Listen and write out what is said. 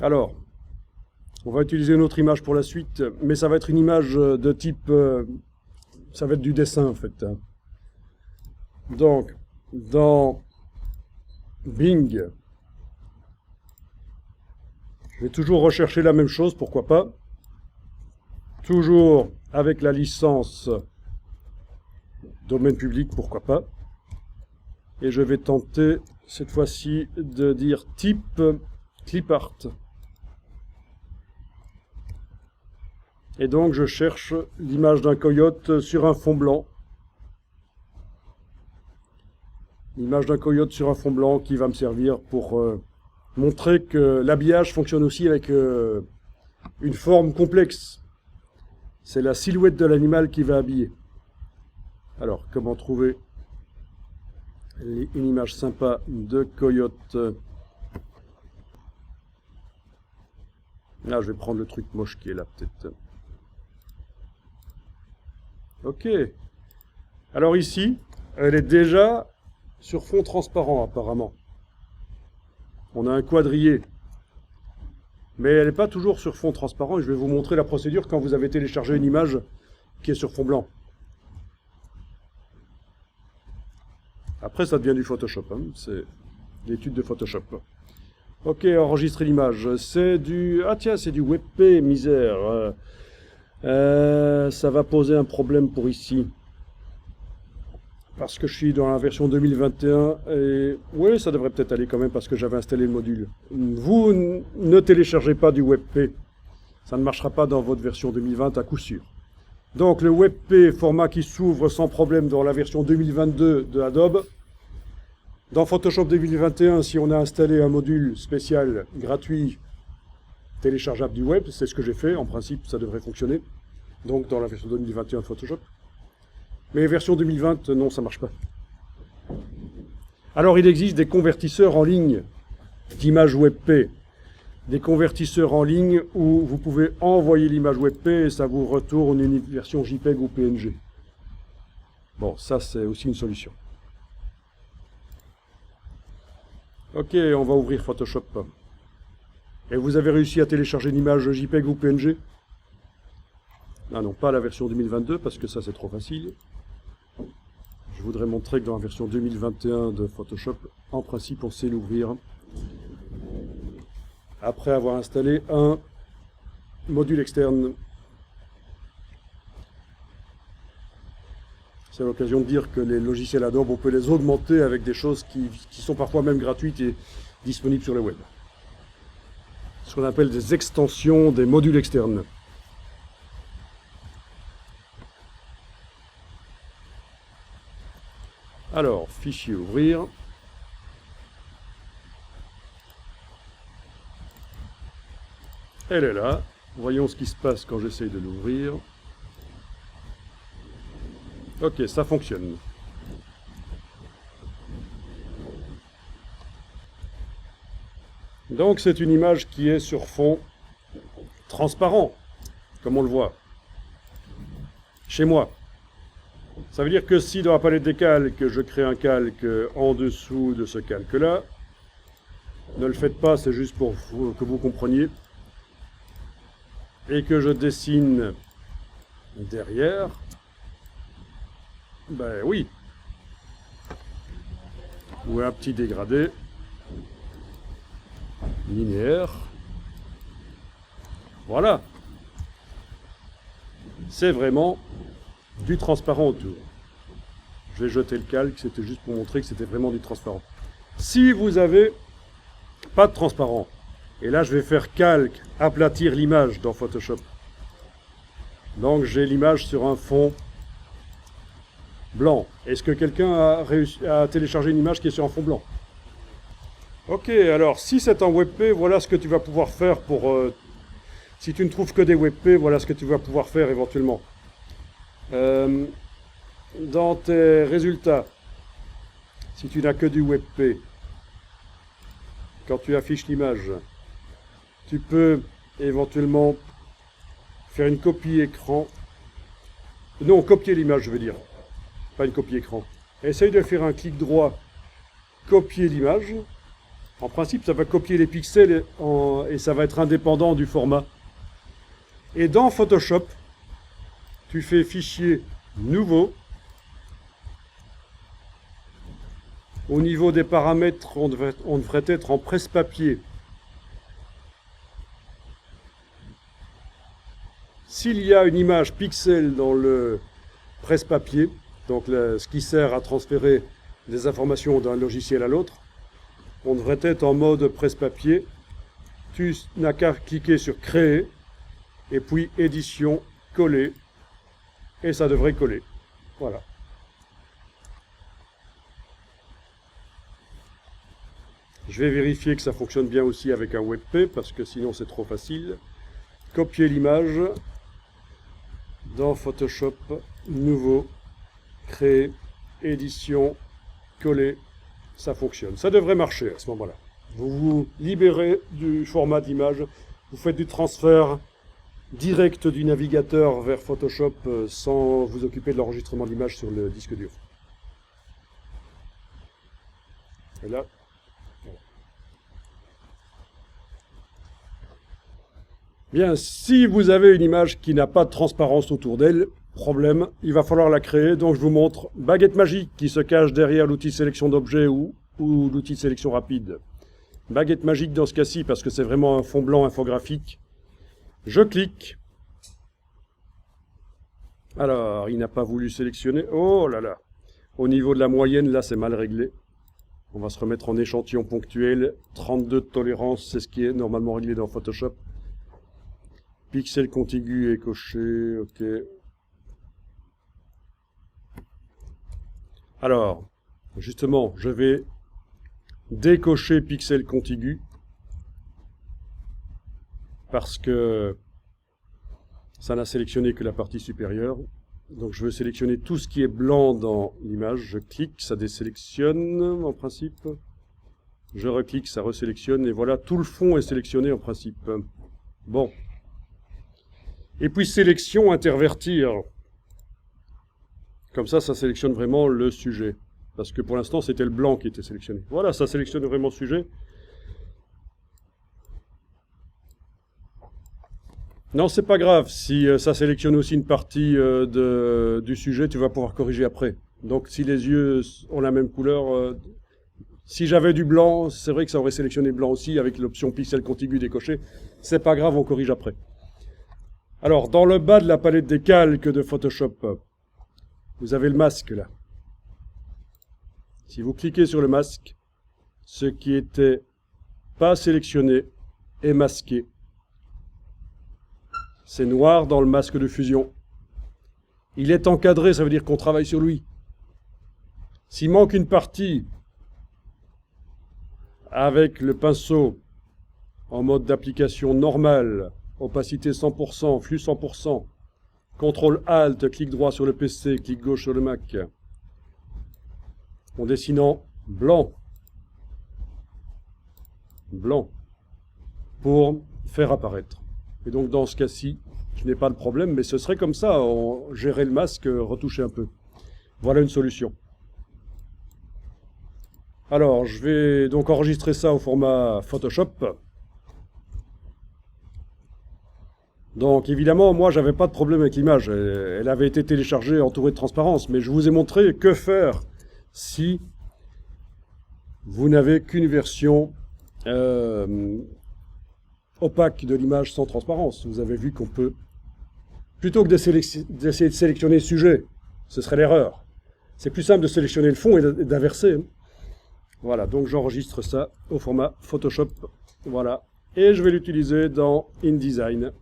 Alors, on va utiliser une autre image pour la suite, mais ça va être une image de type... ça va être du dessin, en fait. Donc, dans Bing, je vais toujours rechercher la même chose, pourquoi pas. Toujours avec la licence domaine public, pourquoi pas. Et je vais tenter, cette fois-ci, de dire type clipart. Et donc, je cherche l'image d'un coyote sur un fond blanc. L'image d'un coyote sur un fond blanc qui va me servir pour montrer que l'habillage fonctionne aussi avec une forme complexe. C'est la silhouette de l'animal qui va habiller. Alors, comment trouver une image sympa de coyote? Là, je vais prendre le truc moche qui est là, peut-être. Ok. Alors ici, elle est déjà sur fond transparent, apparemment. On a un quadrillé. Mais elle n'est pas toujours sur fond transparent, et je vais vous montrer la procédure quand vous avez téléchargé une image qui est sur fond blanc. Après, ça devient du Photoshop, hein. C'est l'étude de Photoshop. Ok, enregistrer l'image. C'est du... Ah tiens, c'est du WebP, misère. Ça va poser un problème pour ici. Parce que je suis dans la version 2021 et... Oui, ça devrait peut-être aller quand même parce que j'avais installé le module. Vous ne téléchargez pas du WebP. Ça ne marchera pas dans votre version 2020 à coup sûr. Donc le WebP, format qui s'ouvre sans problème dans la version 2022 de Adobe. Dans Photoshop 2021, si on a installé un module spécial gratuit téléchargeable du web, c'est ce que j'ai fait, en principe ça devrait fonctionner. Donc dans la version 2021 de Photoshop. Mais version 2020, non, ça marche pas. Alors il existe des convertisseurs en ligne d'images WebP. Des convertisseurs en ligne où vous pouvez envoyer l'image WebP et ça vous retourne une version JPEG ou PNG. Bon, ça c'est aussi une solution. Ok, on va ouvrir Photoshop. Et vous avez réussi à télécharger une image JPEG ou PNG? Ah non, pas la version 2022 parce que ça c'est trop facile. Je voudrais montrer que dans la version 2021 de Photoshop, en principe on sait l'ouvrir après avoir installé un module externe. C'est l'occasion de dire que les logiciels Adobe, on peut les augmenter avec des choses qui sont parfois même gratuites et disponibles sur le web. Ce qu'on appelle des extensions des modules externes. Alors, fichier ouvrir. Elle est là. Voyons ce qui se passe quand j'essaye de l'ouvrir. Ok, ça fonctionne. Donc c'est une image qui est sur fond transparent, comme on le voit. Chez moi. Ça veut dire que si dans la palette des calques, je crée un calque en dessous de ce calque-là, ne le faites pas, c'est juste pour que vous compreniez, et que je dessine derrière, ben oui, ou un petit dégradé linéaire, voilà, c'est vraiment du transparent autour. Je vais jeter le calque, c'était juste pour montrer que c'était vraiment du transparent. Si vous avez pas de transparent, et là je vais faire calque, aplatir l'image dans Photoshop. Donc j'ai l'image sur un fond blanc. Est-ce que quelqu'un a réussi à télécharger une image qui est sur un fond blanc? Ok, alors si c'est en WebP, voilà ce que tu vas pouvoir faire pour... si tu ne trouves que des WebP, voilà ce que tu vas pouvoir faire éventuellement. Dans tes résultats, si tu n'as que du WebP, quand tu affiches l'image, tu peux éventuellement faire une copie écran. Non, copier l'image, je veux dire. Pas une copie écran. Essaye de faire un clic droit, copier l'image, En principe, ça va copier les pixels et ça va être indépendant du format. Et dans Photoshop, tu fais fichier nouveau. Au niveau des paramètres, on devrait être en presse-papier. S'il y a une image pixel dans le presse-papier, donc ce qui sert à transférer des informations d'un logiciel à l'autre, on devrait être en mode presse-papier. Tu n'as qu'à cliquer sur créer, et puis édition, coller, et ça devrait coller. Voilà. Je vais vérifier que ça fonctionne bien aussi avec un WebP, parce que sinon c'est trop facile. Copier l'image dans Photoshop, nouveau, créer, édition, coller, ça fonctionne. Ça devrait marcher à ce moment-là. Vous vous libérez du format d'image, vous faites du transfert direct du navigateur vers Photoshop sans vous occuper de l'enregistrement d'image sur le disque dur. Et là, voilà. Bien, si vous avez une image qui n'a pas de transparence autour d'elle, problème, il va falloir la créer. Donc je vous montre baguette magique qui se cache derrière l'outil sélection d'objets ou l'outil sélection rapide. Baguette magique dans ce cas-ci parce que c'est vraiment un fond blanc infographique. Je clique. Alors, il n'a pas voulu sélectionner. Oh là là. Au niveau de la moyenne, là, c'est mal réglé. On va se remettre en échantillon ponctuel. 32 de tolérance, c'est ce qui est normalement réglé dans Photoshop. Pixel contigu est coché. OK. Alors, justement, je vais décocher pixel contigu. Parce que ça n'a sélectionné que la partie supérieure. Donc je veux sélectionner tout ce qui est blanc dans l'image. Je clique, ça désélectionne en principe. Je reclique, ça resélectionne. Et voilà, tout le fond est sélectionné en principe. Bon. Et puis sélection, intervertir. Comme ça sélectionne vraiment le sujet. Parce que pour l'instant, c'était le blanc qui était sélectionné. Voilà, ça sélectionne vraiment le sujet. Non, c'est pas grave. Si ça sélectionne aussi une partie du sujet, tu vas pouvoir corriger après. Donc, si les yeux ont la même couleur, si j'avais du blanc, c'est vrai que ça aurait sélectionné blanc aussi avec l'option pixel contigu décoché. C'est pas grave, on corrige après. Alors, dans le bas de la palette des calques de Photoshop, vous avez le masque là. Si vous cliquez sur le masque, ce qui était pas sélectionné est masqué. C'est noir dans le masque de fusion. Il est encadré, ça veut dire qu'on travaille sur lui. S'il manque une partie avec le pinceau en mode d'application normale, opacité 100%, flux 100%, CTRL-ALT, clic droit sur le PC, clic gauche sur le Mac, en dessinant blanc, pour faire apparaître. Et donc dans ce cas-ci, je n'ai pas de problème, mais ce serait comme ça, on gérait le masque, retoucher un peu. Voilà une solution. Alors, je vais donc enregistrer ça au format Photoshop. Donc évidemment, moi, j'avais pas de problème avec l'image. Elle avait été téléchargée entourée de transparence, mais je vous ai montré que faire si vous n'avez qu'une version opaque de l'image sans transparence. Vous avez vu qu'on peut, plutôt que d'essayer de sélectionner le sujet, ce serait l'erreur. C'est plus simple de sélectionner le fond et d'inverser. Voilà, donc j'enregistre ça au format Photoshop. Voilà, et je vais l'utiliser dans InDesign.